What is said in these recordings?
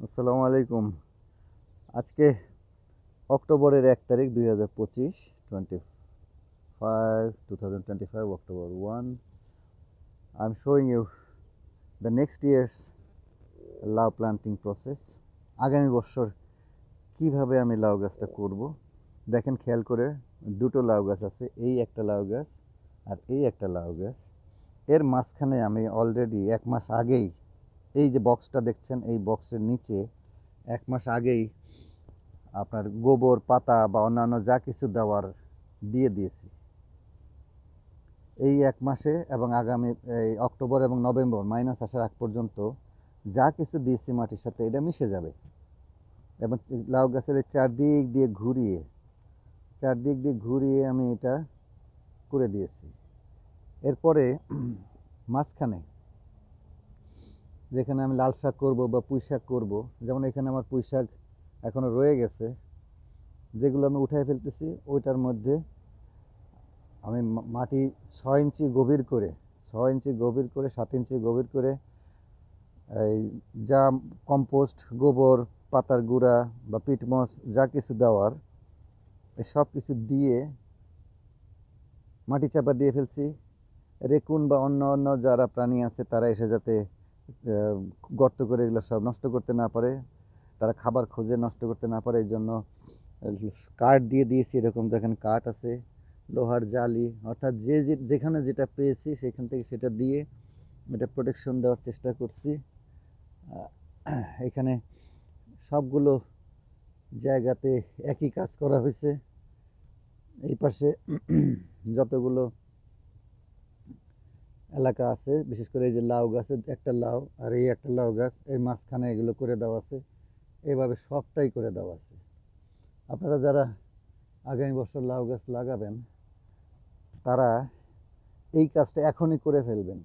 আসসালামু আলাইকুম। আজকে অক্টোবরের 1 তারিখ 2025, 2025 October 1. I'm showing you the next year's লাউ প্লান্টিং প্রসেস। আগামী বছর কিভাবে আমি লাউ গাছটা করব দেখেন খেয়াল করে। দুটো লাউ গাছ আছে, এই একটা লাউ গাছ আর এই একটা লাউ গাছ। এর মাঝখানে আমি অলরেডি 1 মাস আগেই, এই যে বক্সটা দেখছেন, এই বক্সের নিচে 1 মাস আগেই আপনার গোবর, পাতা বা অন্যান্য যা কিছু দেওয়ার দিয়ে দিয়েছি। এই 1 মাসে এবং আগামী এই অক্টোবর এবং নভেম্বর মাইনাস আসার আগ পর্যন্ত যা কিছু দিয়েছি মাটির সাথে এটা মিশে যাবে। এবং লাউ গাছের চারদিক দিয়ে ঘুরিয়ে আমি এটা করে দিয়েছি। এরপরে মাঝখানে যেখানে আমি লাল শাক করবো বা পুঁই শাক করবো, যেমন এখানে আমার পুঁই শাক এখনো রয়ে গেছে, যেগুলো আমি উঠাই ফেলতেছি, ওইটার মধ্যে আমি মাটি 6 ইঞ্চি গভীর করে 7 ইঞ্চি গভীর করে এই যা কম্পোস্ট, গোবর, পাতার গুঁড়া বা পিটমস যা কিছু দেওয়ার, এই সব কিছু দিয়ে মাটি চাপা দিয়ে ফেলছি। রেকুন বা অন্য যারা প্রাণী আছে তারা এসে যাতে গর্ত করে এগুলো সব নষ্ট করতে না পারে, তারা খাবার খোঁজে নষ্ট করতে না পারে, এই জন্য কাঠ দিয়ে দিয়েছি। এরকম দেখেন কাঠ আছে, লোহার জালি, অর্থাৎ যেখানে যেটা পেয়েছি সেখান থেকে সেটা দিয়ে এটা প্রোটেকশন দেওয়ার চেষ্টা করছি। এখানে সবগুলো জায়গাতে একই কাজ করা হয়েছে। এই পাশে যতগুলো এলাকা আছে, বিশেষ করে এই যে লাউ গাছের একটা লাউ আর এই একটা লাউ গাছ, এর মাঝখানে এগুলো করে দেওয়া আছে। এইভাবে সবটাই করে দেওয়া আছে। আপনারা যারা আগামী বছর লাউ গাছ লাগাবেন তারা এই কাজটা এখনই করে ফেলবেন।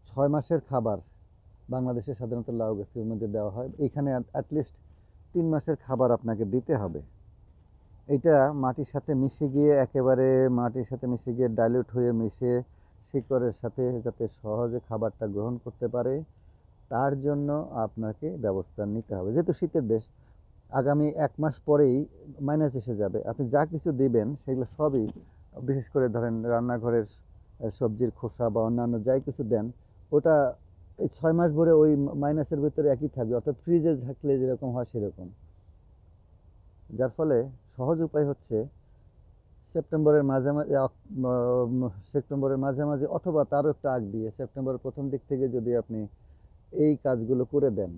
6 মাসের খাবার বাংলাদেশে সাধারণত লাউ গাছের মধ্যে দেওয়া হয়, এখানে অ্যাটলিস্ট 3 মাসের খাবার আপনাকে দিতে হবে। এটা মাটির সাথে মিশে গিয়ে একেবারে মাটির সাথে মিশে গিয়ে ডাইলিউট হয়ে মিশে শিকড়ের সাথে যাতে সহজে খাবারটা গ্রহণ করতে পারে, তার জন্য আপনাকে ব্যবস্থা নিতে হবে। যেহেতু শীতের দেশ, আগামী 1 মাস পরেই মাইনাস এসে যাবে। আপনি যা কিছু দিবেন সেগুলো সবই, বিশেষ করে ধরেন রান্নাঘরের সবজির খোসা বা অন্যান্য যাই কিছু দেন, ওটা এই 6 মাস ভরে ওই মাইনাসের ভিতরে একই থাকবে, অর্থাৎ ফ্রিজে থাকলে যেরকম হয় সেরকম। যার ফলে সহজ উপায় হচ্ছে সেপ্টেম্বরের মাঝামাঝি অথবা তারও একটু আগ দিয়ে সেপ্টেম্বরের প্রথম দিক থেকে যদি আপনি এই কাজগুলো করে দেন,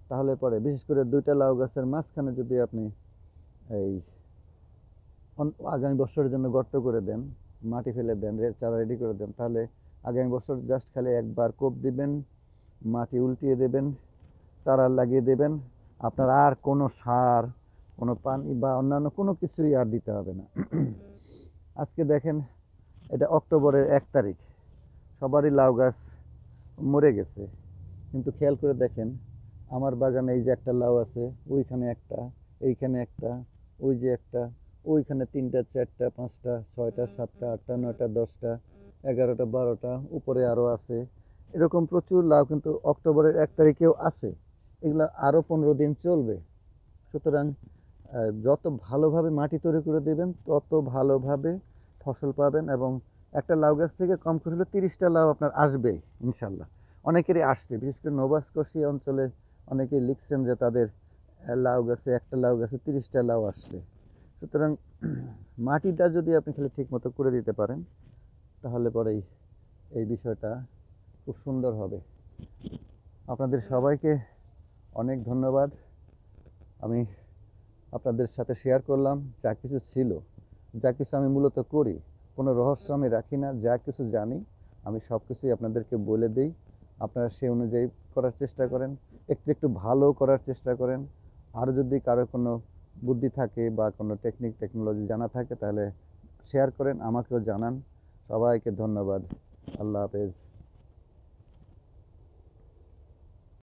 তাহলে পরে বিশেষ করে 2টা লাউ গাছের মাঝখানে যদি আপনি এই আগামী বছরের জন্য গর্ত করে দেন, মাটি ফেলে দেন, চারা রেডি করে দেন, তাহলে আগামী বছর জাস্ট খালি একবার কোপ দিবেন, মাটি উল্টিয়ে দেবেন, চারা লাগিয়ে দেবেন। আপনার আর কোনো সার, কোনো পানি বা অন্যান্য কোনো কিছুই আর দিতে হবে না। আজকে দেখেন এটা অক্টোবরের 1 তারিখ, সবারই লাউ গাছ মরে গেছে, কিন্তু খেয়াল করে দেখেন আমার বাগানে এই যে একটা লাউ আছে, ওইখানে একটা, এইখানে একটা, ওই যে একটা, ওইখানে 3টা 4টা 5টা 6টা 7টা 8টা 9টা 10টা 11টা 12টা, উপরে আরও আছে। এরকম প্রচুর লাউ কিন্তু অক্টোবরের 1 তারিখেও আছে। এগুলো আরও 15 দিন চলবে। সুতরাং যত ভালোভাবে মাটি তৈরি করে দেবেন তত ভালোভাবে ফসল পাবেন, এবং একটা লাউ গাছ থেকে কম করে হলে 30টা লাউ আপনার আসবেই ইনশাল্লাহ। অনেকেরই আসছে, বিশেষ করে নবাসকশি অঞ্চলে অনেকেই লিখছেন যে তাদের লাউ গাছে, একটা লাউ গাছে 30টা লাউ আসছে। সুতরাং মাটিটা যদি আপনি খালি ঠিক মতো করে দিতে পারেন, তাহলে পরেই এই বিষয়টা খুব সুন্দর হবে। আপনাদের সবাইকে অনেক ধন্যবাদ। আমি আপনাদের সাথে শেয়ার করলাম যা কিছু ছিল, যা কিছু আমি মূলত করি, কোনো রহস্য আমি রাখি না, যা কিছু জানি আমি সব কিছুই আপনাদেরকে বলে দিই। আপনারা সেই অনুযায়ী করার চেষ্টা করেন, একটু একটু ভালো করার চেষ্টা করেন। আর যদি কারো কোনো বুদ্ধি থাকে বা কোনো টেকনোলজি জানা থাকে তাহলে শেয়ার করেন, আমাকেও জানান। সবাইকে ধন্যবাদ। আল্লাহ হাফেজ।